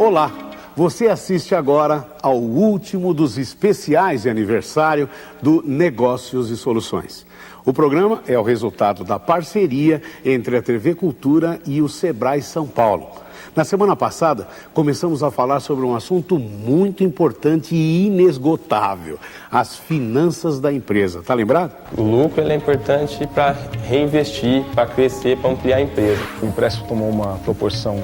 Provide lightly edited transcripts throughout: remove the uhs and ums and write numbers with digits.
Olá, você assiste agora ao último dos especiais de aniversário do Negócios e Soluções. O programa é o resultado da parceria entre a TV Cultura e o Sebrae São Paulo. Na semana passada, começamos a falar sobre um assunto muito importante e inesgotável, as finanças da empresa. Tá lembrado? O lucro ele é importante para reinvestir, para crescer, para ampliar a empresa. O empréstimo tomou uma proporção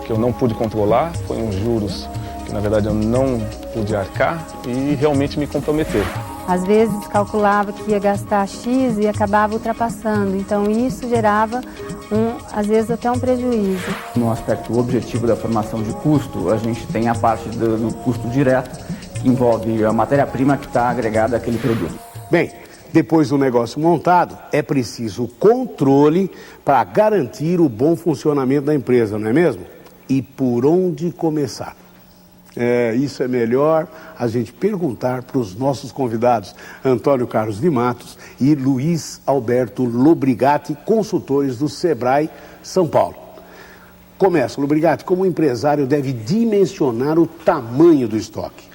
que eu não pude controlar, foi uns juros que na verdade eu não pude arcar e realmente me comprometer. Às vezes calculava que ia gastar X e acabava ultrapassando, então isso gerava, às vezes, até um prejuízo. No aspecto objetivo da formação de custo, a gente tem a parte do custo direto, que envolve a matéria-prima que está agregada àquele produto. Bem, depois do negócio montado, é preciso controle para garantir o bom funcionamento da empresa, não é mesmo? E por onde começar? Isso é melhor a gente perguntar para os nossos convidados, Antônio Carlos de Matos e Luiz Alberto Lobrigatti, consultores do Sebrae São Paulo. Começa, Lobrigatti, como o empresário deve dimensionar o tamanho do estoque?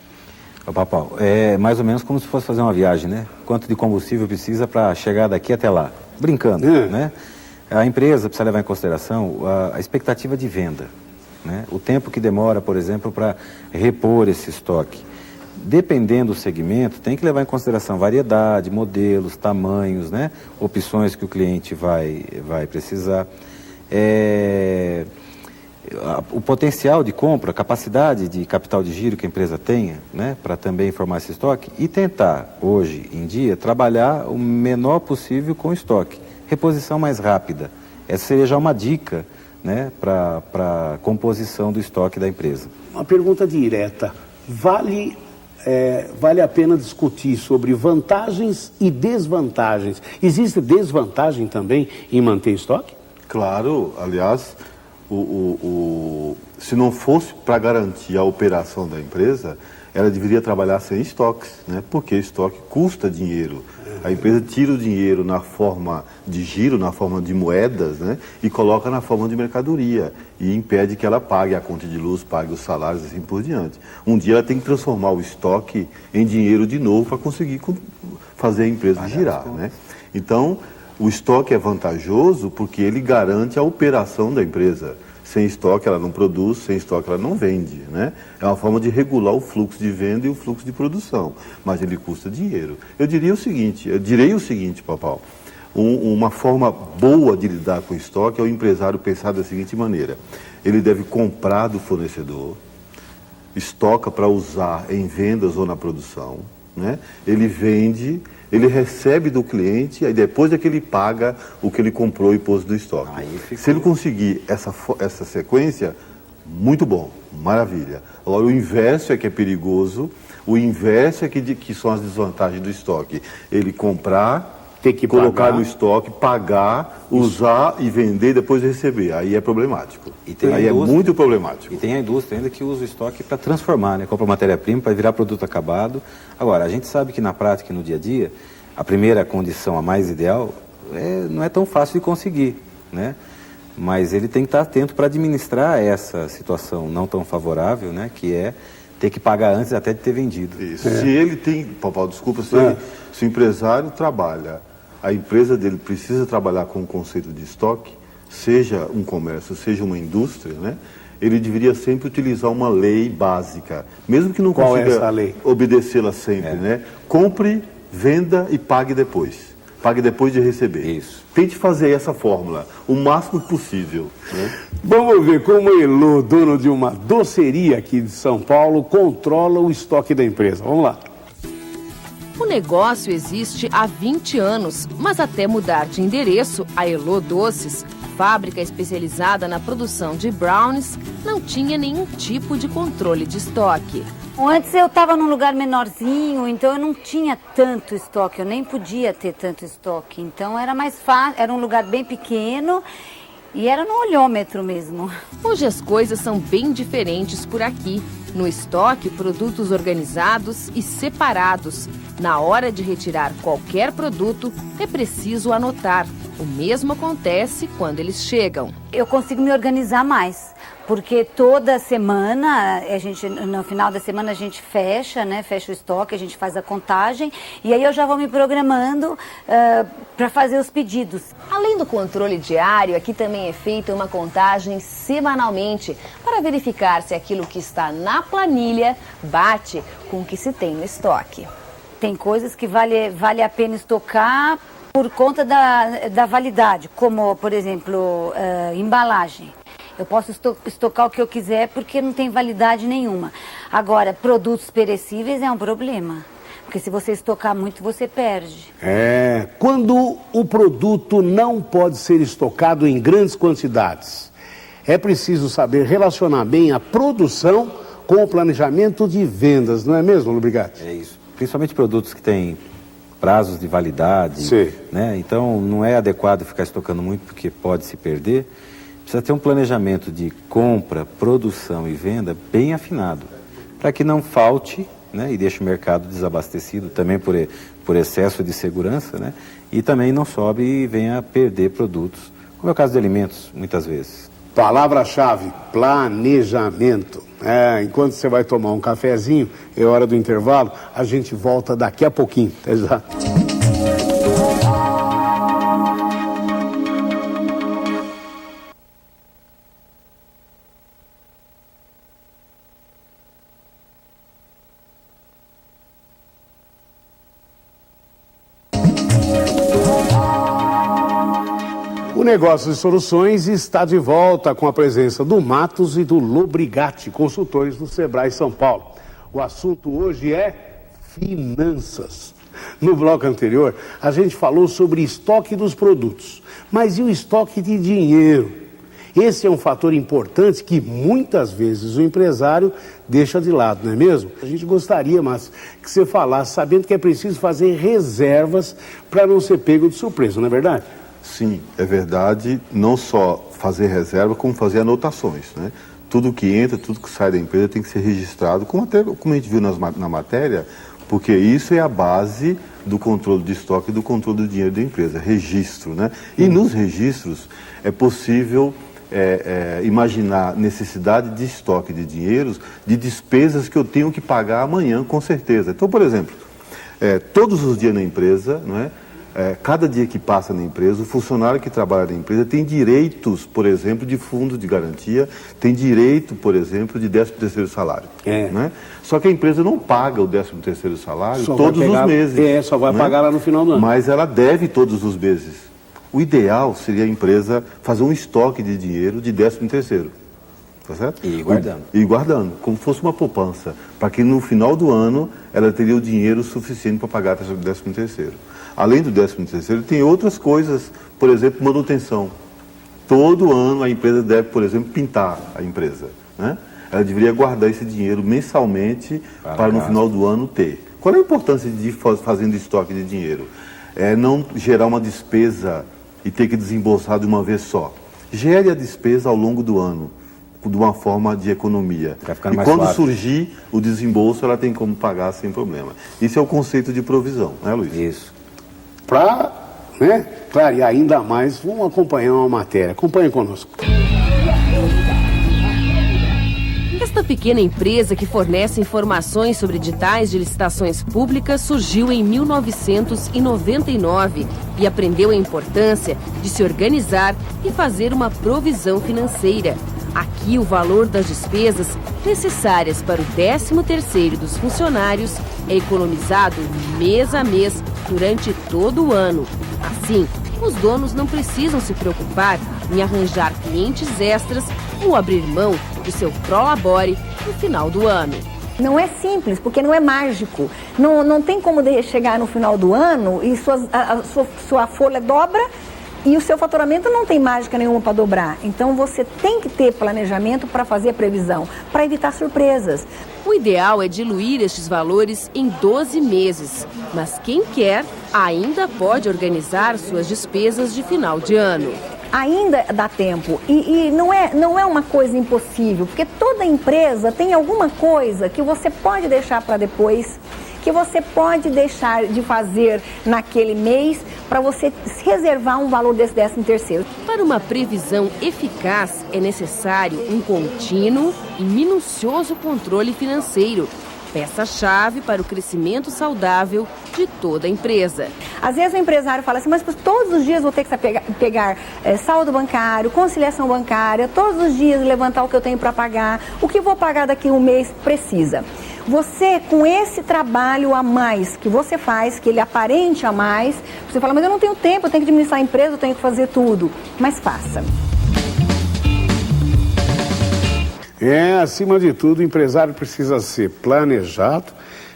Papau, é mais ou menos como se fosse fazer uma viagem, né? Quanto de combustível precisa para chegar daqui até lá? Brincando, né? A empresa precisa levar em consideração a expectativa de venda. Né? O tempo que demora, por exemplo, para repor esse estoque. Dependendo do segmento, tem que levar em consideração variedade, modelos, tamanhos, né? Opções que o cliente vai precisar. O potencial de compra, a capacidade de capital de giro que a empresa tenha, né? Para também formar esse estoque e tentar, hoje em dia, trabalhar o menor possível com o estoque. Reposição mais rápida. Essa seria já uma dica, né, para a composição do estoque da empresa. Uma pergunta direta. Vale a pena discutir sobre vantagens e desvantagens. Existe desvantagem também em manter estoque? Claro, aliás, se não fosse para garantir a operação da empresa, ela deveria trabalhar sem estoques, né? Porque estoque custa dinheiro. A empresa tira o dinheiro na forma de giro, na forma de moedas, né? E coloca na forma de mercadoria. E impede que ela pague a conta de luz, pague os salários e assim por diante. Um dia ela tem que transformar o estoque em dinheiro de novo para conseguir fazer a empresa girar, né? Então, o estoque é vantajoso porque ele garante a operação da empresa. Sem estoque ela não produz, sem estoque ela não vende, né? É uma forma de regular o fluxo de venda e o fluxo de produção, mas ele custa dinheiro. Eu direi o seguinte, Papau, uma forma boa de lidar com o estoque é o empresário pensar da seguinte maneira: ele deve comprar do fornecedor, estoca para usar em vendas ou na produção, né? Ele vende, ele recebe do cliente, aí depois é que ele paga o que ele comprou e pôs no estoque. Se ele conseguir essa sequência, muito bom, maravilha. Agora, o inverso é que é perigoso, o inverso é que são as desvantagens do estoque. Ele comprar, ter que colocar pagar no estoque, pagar, usar e vender, depois receber. Aí é problemático. Aí é muito problemático. E tem a indústria ainda que usa o estoque para transformar, né? Compra matéria-prima para virar produto acabado. Agora, a gente sabe que na prática e no dia a dia, a primeira condição, a mais ideal, não é tão fácil de conseguir, né? Mas ele tem que estar atento para administrar essa situação não tão favorável, né? Que é ter que pagar antes até de ter vendido. Isso. Se ele tem, Papau, desculpa, se o empresário trabalha, a empresa dele precisa trabalhar com o conceito de estoque, seja um comércio, seja uma indústria, né? Ele deveria sempre utilizar uma lei básica, mesmo que não consiga obedecê-la sempre, né? Compre, venda e pague depois. Pague depois de receber. Isso. Tente fazer essa fórmula o máximo possível, né? Vamos ver como o Elô, dono de uma doceria aqui de São Paulo, controla o estoque da empresa. Vamos lá. O negócio existe há 20 anos, mas até mudar de endereço, a Elô Doces, fábrica especializada na produção de brownies, não tinha nenhum tipo de controle de estoque. Antes eu estava num lugar menorzinho, então eu não tinha tanto estoque, eu nem podia ter tanto estoque. Então era mais fácil, era um lugar bem pequeno e era no olhômetro mesmo. Hoje as coisas são bem diferentes por aqui. No estoque, produtos organizados e separados. Na hora de retirar qualquer produto, é preciso anotar. O mesmo acontece quando eles chegam. Eu consigo me organizar mais, porque toda semana, no final da semana a gente fecha o estoque, a gente faz a contagem e aí eu já vou me programando para fazer os pedidos. Além do controle diário, aqui também é feita uma contagem semanalmente para verificar se aquilo que está na planilha bate com o que se tem no estoque. Tem coisas que vale a pena estocar por conta da validade, como, por exemplo, embalagem. Eu posso estocar o que eu quiser porque não tem validade nenhuma. Agora, produtos perecíveis é um problema, porque se você estocar muito, você perde. Quando o produto não pode ser estocado em grandes quantidades, é preciso saber relacionar bem a produção com o planejamento de vendas, não é mesmo, Lubrigatti? É isso. Principalmente produtos que têm prazos de validade, Sim. né? Então não é adequado ficar estocando muito porque pode se perder. Precisa ter um planejamento de compra, produção e venda bem afinado, para que não falte, né? E deixe o mercado desabastecido também por excesso de segurança, né? E também não sobe e venha a perder produtos, como é o caso de alimentos, muitas vezes. Palavra-chave, planejamento. Enquanto você vai tomar um cafezinho, é hora do intervalo, a gente volta daqui a pouquinho. Até já. O Negócios e Soluções está de volta com a presença do Matos e do Lubrigatti, consultores do Sebrae São Paulo. O assunto hoje é finanças. No bloco anterior, a gente falou sobre estoque dos produtos, mas e o estoque de dinheiro? Esse é um fator importante que muitas vezes o empresário deixa de lado, não é mesmo? A gente gostaria, mas que você falasse, sabendo que é preciso fazer reservas para não ser pego de surpresa, não é verdade? Sim, é verdade, não só fazer reserva, como fazer anotações, né? Tudo que entra, tudo que sai da empresa tem que ser registrado, como a gente viu na matéria, porque isso é a base do controle de estoque e do controle do dinheiro da empresa, registro, né? E nos registros é possível imaginar necessidade de estoque de dinheiros, de despesas que eu tenho que pagar amanhã, com certeza. Então, por exemplo, todos os dias na empresa, não é? Cada dia que passa na empresa, o funcionário que trabalha na empresa tem direitos, por exemplo, de fundo de garantia, tem direito, por exemplo, de 13º salário. Né? Só que a empresa não paga o 13º salário todos os meses. Só vai pagar lá no final do ano. Mas ela deve todos os meses. O ideal seria a empresa fazer um estoque de dinheiro de 13º. Tá certo? E guardando. E guardando, como fosse uma poupança, para que no final do ano ela teria o dinheiro suficiente para pagar o 13º. Além do 13º, tem outras coisas, por exemplo, manutenção. Todo ano a empresa deve, por exemplo, pintar a empresa, né? Ela deveria guardar esse dinheiro mensalmente para no final do ano ter. Qual é a importância de ir fazendo estoque de dinheiro? É não gerar uma despesa e ter que desembolsar de uma vez só. Gere a despesa ao longo do ano, de uma forma de economia. E quando surgir o desembolso, ela tem como pagar sem problema. Isso é o conceito de provisão, né, Luiz? Isso. Para clarear ainda mais, vamos acompanhar uma matéria. Acompanhe conosco. Esta pequena empresa que fornece informações sobre editais de licitações públicas surgiu em 1999 e aprendeu a importância de se organizar e fazer uma provisão financeira. Aqui, o valor das despesas necessárias para o 13º dos funcionários é economizado mês a mês durante todo o ano. Assim, os donos não precisam se preocupar em arranjar clientes extras ou abrir mão de seu prolabore no final do ano. Não é simples, porque não é mágico. Não tem como chegar no final do ano e sua folha dobra e o seu faturamento não tem mágica nenhuma para dobrar. Então você tem que ter planejamento para fazer a previsão, para evitar surpresas. O ideal é diluir estes valores em 12 meses, mas quem quer ainda pode organizar suas despesas de final de ano. Ainda dá tempo e não é uma coisa impossível, porque toda empresa tem alguma coisa que você pode deixar para depois, que você pode deixar de fazer naquele mês para você reservar um valor desse 13º. Para uma previsão eficaz, é necessário um contínuo e minucioso controle financeiro, peça-chave para o crescimento saudável de toda a empresa. Às vezes o empresário fala assim, mas todos os dias vou ter que pegar saldo bancário, conciliação bancária, todos os dias levantar o que eu tenho para pagar, o que vou pagar daqui a um mês precisa. Você, com esse trabalho a mais que você faz, que ele aparente a mais, você fala, mas eu não tenho tempo, eu tenho que administrar a empresa, eu tenho que fazer tudo. Mas faça. Acima de tudo, o empresário precisa ser planejado,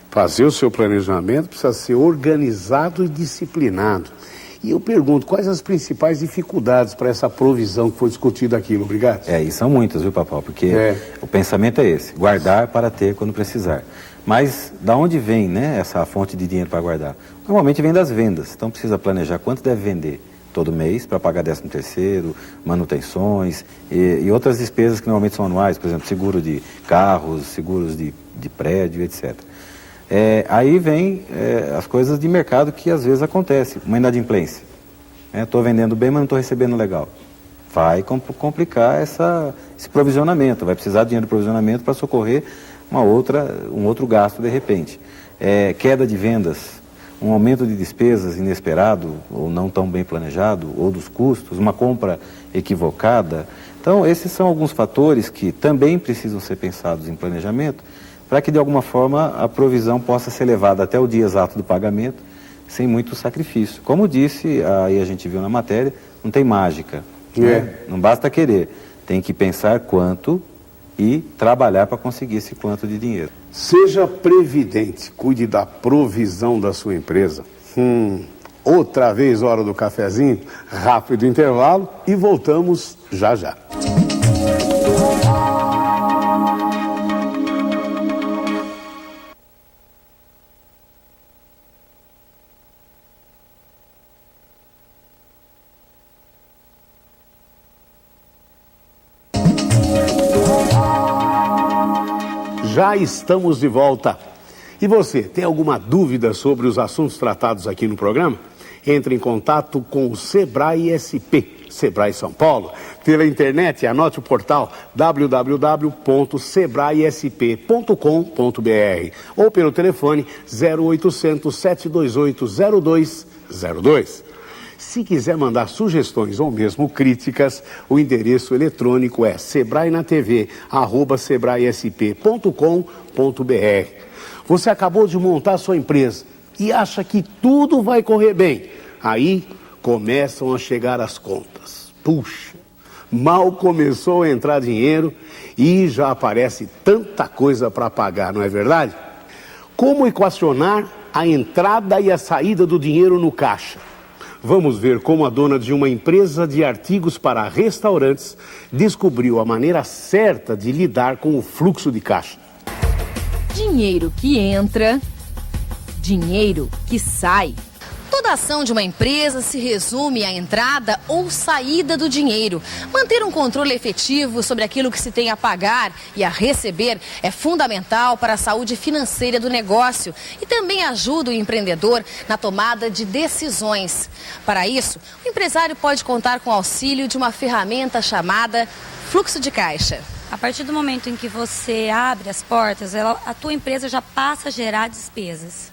fazer o seu planejamento, precisa ser organizado e disciplinado. E eu pergunto, quais as principais dificuldades para essa provisão que foi discutida aqui, obrigado? E são muitas, viu, Papal? Porque o pensamento é esse, guardar para ter quando precisar. Mas da onde vem, né, essa fonte de dinheiro para guardar? Normalmente vem das vendas, então precisa planejar quanto deve vender todo mês para pagar 13º, manutenções e outras despesas que normalmente são anuais, por exemplo, seguro de carros, seguros de prédio, etc. Aí vem as coisas de mercado que às vezes acontecem, uma inadimplência. Estou vendendo bem, mas não estou recebendo legal. Vai complicar esse provisionamento, vai precisar de dinheiro de provisionamento para socorrer um outro gasto de repente. Queda de vendas, um aumento de despesas inesperado ou não tão bem planejado, ou dos custos, uma compra equivocada. Então, esses são alguns fatores que também precisam ser pensados em planejamento para que, de alguma forma, a provisão possa ser levada até o dia exato do pagamento sem muito sacrifício. Como disse, aí a gente viu na matéria, não tem mágica, né? Não basta querer, tem que pensar quanto e trabalhar para conseguir esse quanto de dinheiro. Seja previdente, cuide da provisão da sua empresa. Outra vez, hora do cafezinho, rápido intervalo e voltamos já já. Já estamos de volta. E você, tem alguma dúvida sobre os assuntos tratados aqui no programa? Entre em contato com o Sebrae SP, Sebrae São Paulo. Pela internet, anote o portal www.sebraesp.com.br ou pelo telefone 0800 728 0202. Se quiser mandar sugestões ou mesmo críticas, o endereço eletrônico é sebraenatv@sebraesp.com.br. Você acabou de montar sua empresa e acha que tudo vai correr bem. Aí começam a chegar as contas. Puxa, mal começou a entrar dinheiro e já aparece tanta coisa para pagar, não é verdade? Como equacionar a entrada e a saída do dinheiro no caixa? Vamos ver como a dona de uma empresa de artigos para restaurantes descobriu a maneira certa de lidar com o fluxo de caixa. Dinheiro que entra, dinheiro que sai. Toda ação de uma empresa se resume à entrada ou saída do dinheiro. Manter um controle efetivo sobre aquilo que se tem a pagar e a receber é fundamental para a saúde financeira do negócio e também ajuda o empreendedor na tomada de decisões. Para isso, o empresário pode contar com o auxílio de uma ferramenta chamada fluxo de caixa. A partir do momento em que você abre as portas, a tua empresa já passa a gerar despesas.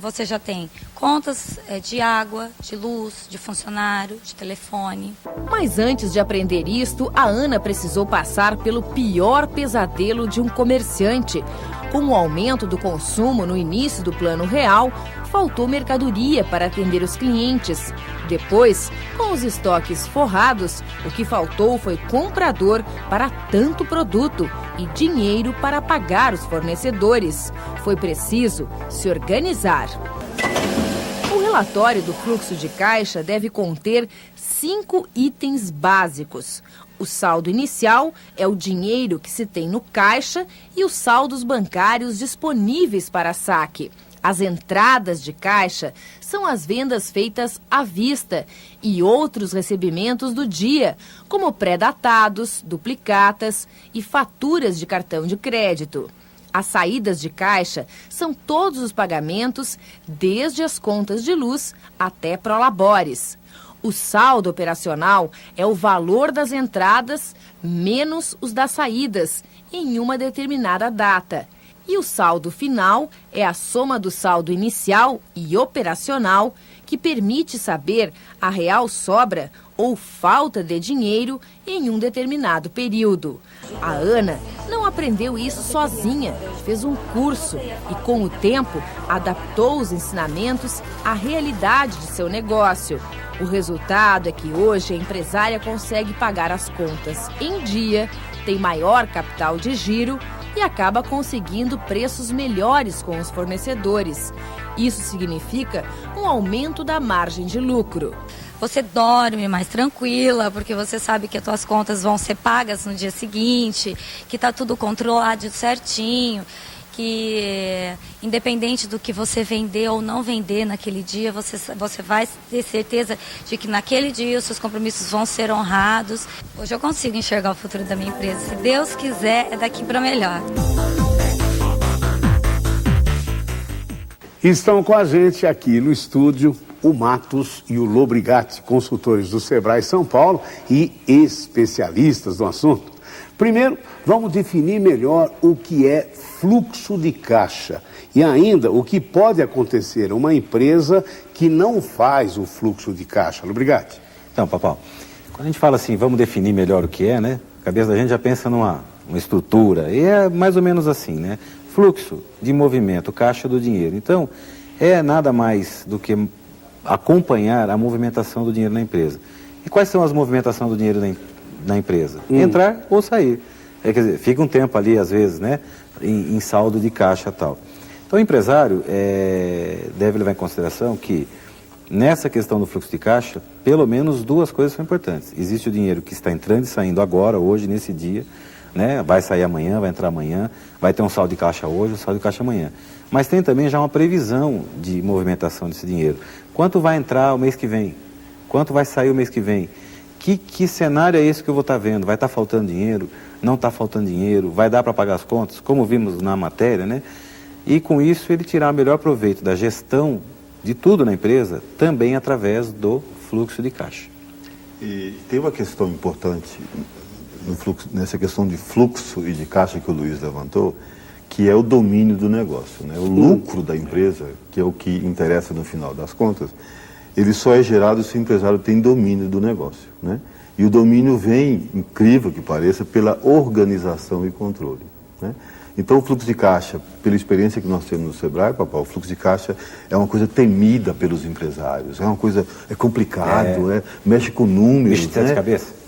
Você já tem contas de água, de luz, de funcionário, de telefone. Mas antes de aprender isto, a Ana precisou passar pelo pior pesadelo de um comerciante. Com o aumento do consumo no início do Plano Real, faltou mercadoria para atender os clientes. Depois, com os estoques forrados, o que faltou foi comprador para tanto produto e dinheiro para pagar os fornecedores. Foi preciso se organizar. O relatório do fluxo de caixa deve conter 5 itens básicos. O saldo inicial é o dinheiro que se tem no caixa e os saldos bancários disponíveis para saque. As entradas de caixa são as vendas feitas à vista e outros recebimentos do dia, como pré-datados, duplicatas e faturas de cartão de crédito. As saídas de caixa são todos os pagamentos, desde as contas de luz até prolabores. O saldo operacional é o valor das entradas menos os das saídas em uma determinada data. E o saldo final é a soma do saldo inicial e operacional, que permite saber a real sobra ou falta de dinheiro em um determinado período. A Ana não aprendeu isso sozinha, fez um curso e, com o tempo, adaptou os ensinamentos à realidade de seu negócio. O resultado é que hoje a empresária consegue pagar as contas em dia, tem maior capital de giro e acaba conseguindo preços melhores com os fornecedores. Isso significa um aumento da margem de lucro. Você dorme mais tranquila, porque você sabe que as suas contas vão ser pagas no dia seguinte, que está tudo controlado certinho, que independente do que você vender ou não vender naquele dia, você vai ter certeza de que naquele dia os seus compromissos vão ser honrados. Hoje eu consigo enxergar o futuro da minha empresa. Se Deus quiser, é daqui para melhor. Estão com a gente aqui no estúdio o Matos e o Lobrigatti, consultores do Sebrae São Paulo e especialistas no assunto. Primeiro, vamos definir melhor o que é fluxo de caixa e ainda o que pode acontecer a uma empresa que não faz o fluxo de caixa. Lobrigatti. Então, Papal, quando a gente fala assim, vamos definir melhor o que é, né? A cabeça da gente já pensa numa estrutura, e é mais ou menos assim, né? Fluxo de movimento, caixa do dinheiro. Então, é nada mais do que acompanhar a movimentação do dinheiro na empresa. E quais são as movimentações do dinheiro na empresa? Entrar ou sair. Quer dizer, fica um tempo ali, às vezes, né, em saldo de caixa e tal. Então, o empresário deve levar em consideração que, nessa questão do fluxo de caixa, pelo menos duas coisas são importantes. Existe o dinheiro que está entrando e saindo agora, hoje, nesse dia, né? Vai sair amanhã, vai entrar amanhã, vai ter um saldo de caixa hoje, um saldo de caixa amanhã. Mas tem também já uma previsão de movimentação desse dinheiro. Quanto vai entrar o mês que vem? Quanto vai sair o mês que vem? Que cenário é esse que eu vou estar vendo? Vai estar faltando dinheiro? Não está faltando dinheiro? Vai dar para pagar as contas? Como vimos na matéria, né? E com isso ele tirar o melhor proveito da gestão de tudo na empresa, também através do fluxo de caixa. E tem uma questão importante nessa questão de fluxo e de caixa que o Luiz levantou, que é o domínio do negócio, né? O lucro da empresa, que é o que interessa no final das contas, ele só é gerado se o empresário tem domínio do negócio, né? E o domínio vem, incrível que pareça, pela organização e controle, né? Então o fluxo de caixa, pela experiência que nós temos no Sebrae, Papá, o fluxo de caixa é uma coisa temida pelos empresários, é uma coisa, é complicado, mexe com números, bicho de sete cabeças.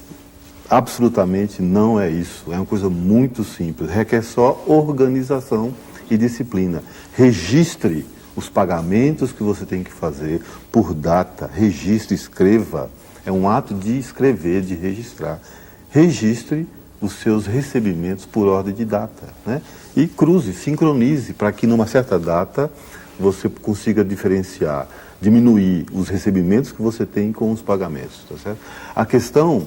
Absolutamente não é isso, é uma coisa muito simples, requer só organização e disciplina. Registre os pagamentos que você tem que fazer por data, registre, escreva, é um ato de escrever, de registrar. Registre os seus recebimentos por ordem de data, né? E cruze, sincronize, para que numa certa data você consiga diferenciar, diminuir os recebimentos que você tem com os pagamentos, tá certo? A questão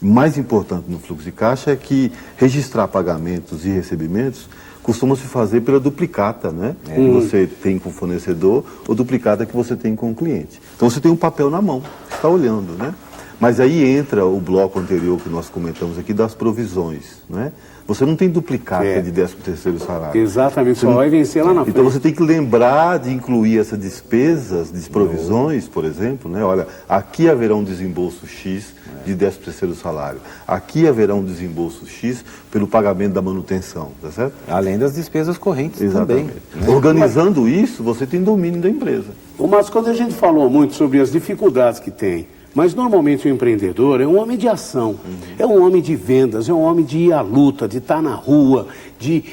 mais importante no fluxo de caixa é que registrar pagamentos e recebimentos costuma se fazer pela duplicata, né? Que você tem com o fornecedor ou duplicata que você tem com o cliente. Então você tem um papel na mão, está olhando, né? Mas aí entra o bloco anterior que nós comentamos aqui das provisões, né? Você não tem duplicata de 13º salário. Exatamente, só vai vencer lá na frente. Então você tem que lembrar de incluir essas despesas, de provisões, por exemplo, né? Olha, aqui haverá um desembolso X de 13º salário. Aqui haverá um desembolso X pelo pagamento da manutenção, tá certo? Além das despesas correntes também. Né? Organizando isso, você tem domínio da empresa. Mas quando a gente falou muito sobre as dificuldades que tem, mas normalmente o empreendedor é um homem de ação, é um homem de vendas, é um homem de ir à luta, de estar na rua,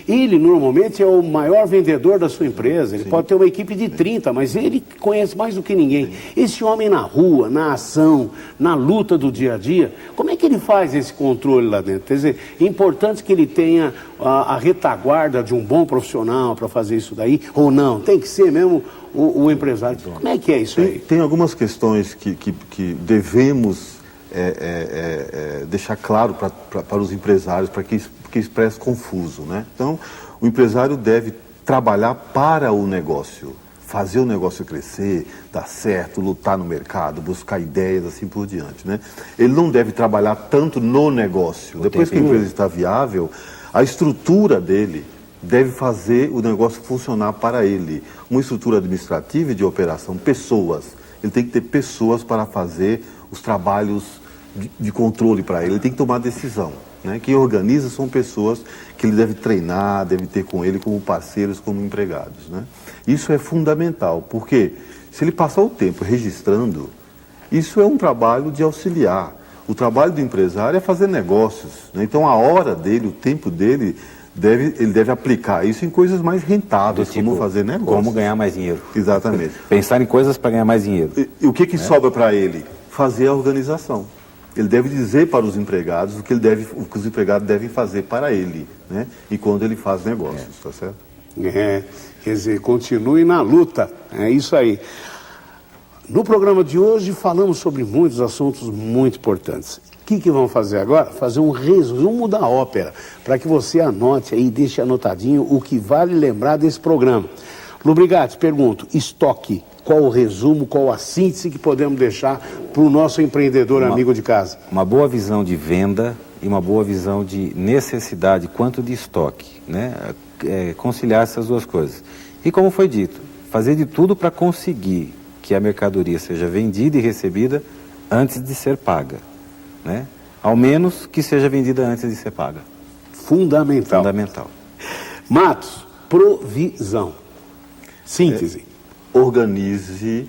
ele normalmente é o maior vendedor da sua empresa, ele pode ter uma equipe de 30, mas ele conhece mais do que ninguém. Esse homem na rua, na ação, na luta do dia a dia, como é que ele faz esse controle lá dentro? Quer dizer, é importante que ele tenha a retaguarda de um bom profissional para fazer isso daí, ou não? Tem que ser mesmo o empresário. Como é que é isso aí? Tem algumas questões que devemos deixar claro para os empresários, porque isso parece confuso, né? Então, o empresário deve trabalhar para o negócio, fazer o negócio crescer, dar certo, lutar no mercado, buscar ideias, assim por diante, né? Ele não deve trabalhar tanto no negócio. Depois que a empresa está viável, a estrutura dele deve fazer o negócio funcionar para ele. Uma estrutura administrativa e de operação, pessoas. Ele tem que ter pessoas para fazer os trabalhos de controle para ele. Ele tem que tomar decisão, né? Quem organiza são pessoas que ele deve treinar, deve ter com ele como parceiros, como empregados, né? Isso é fundamental, porque se ele passar o tempo registrando, isso é um trabalho de auxiliar. O trabalho do empresário é fazer negócios, né? Então a hora dele, o tempo dele, ele deve aplicar isso em coisas mais rentáveis, como fazer negócio. Como ganhar mais dinheiro. Exatamente. Pensar em coisas para ganhar mais dinheiro. E o que sobra para ele? Fazer a organização. Ele deve dizer para os empregados o que os empregados devem fazer para ele, né? E quando ele faz negócios, tá certo? Quer dizer, continue na luta, é isso aí. No programa de hoje falamos sobre muitos assuntos muito importantes. O que vamos fazer agora? Fazer um resumo da ópera, para que você anote aí, deixe anotadinho o que vale lembrar desse programa. Lubrigatti, pergunto, estoque, qual o resumo, qual a síntese que podemos deixar para o nosso empreendedor amigo de casa? Uma boa visão de venda e uma boa visão de necessidade quanto de estoque, né? Conciliar essas duas coisas. E como foi dito, fazer de tudo para conseguir que a mercadoria seja vendida e recebida antes de ser paga, né? Ao menos que seja vendida antes de ser paga. Fundamental. Fundamental. Matos, provisão. Síntese. Organize,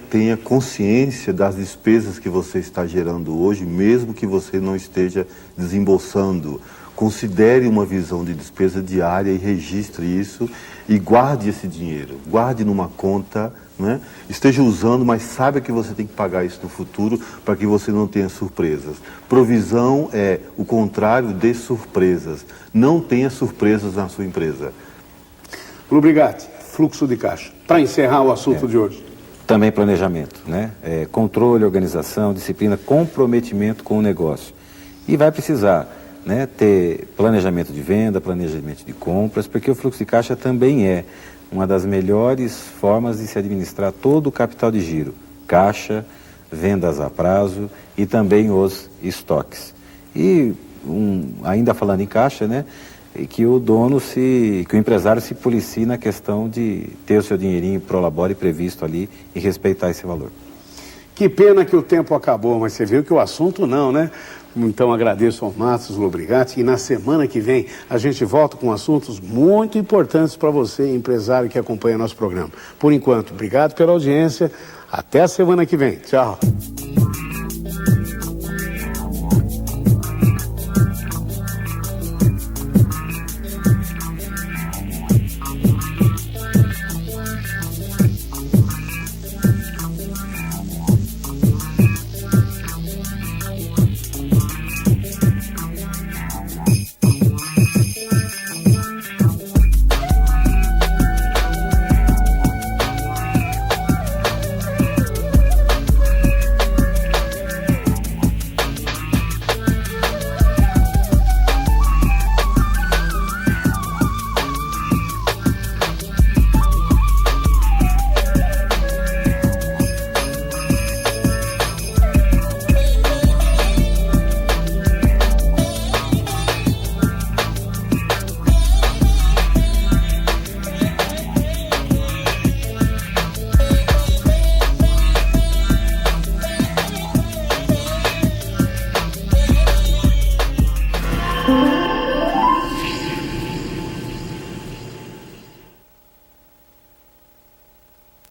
tenha consciência das despesas que você está gerando hoje, mesmo que você não esteja desembolsando. Considere uma visão de despesa diária e registre isso e guarde esse dinheiro. Guarde numa conta, né? Esteja usando, mas saiba que você tem que pagar isso no futuro para que você não tenha surpresas. Provisão é o contrário de surpresas. Não tenha surpresas na sua empresa. Lubrigatti, fluxo de caixa. Para encerrar o assunto de hoje. Também planejamento, né? Controle, organização, disciplina, comprometimento com o negócio. E vai precisar, né, ter planejamento de venda, planejamento de compras, porque o fluxo de caixa também é uma das melhores formas de se administrar todo o capital de giro. Caixa, vendas a prazo e também os estoques. E ainda falando em caixa, né, que o empresário se policie na questão de ter o seu dinheirinho pro labore previsto ali e respeitar esse valor. Que pena que o tempo acabou, mas você viu que o assunto não, né? Então agradeço ao Matos Lubrigatti e na semana que vem a gente volta com assuntos muito importantes para você, empresário que acompanha nosso programa. Por enquanto, obrigado pela audiência. Até a semana que vem. Tchau.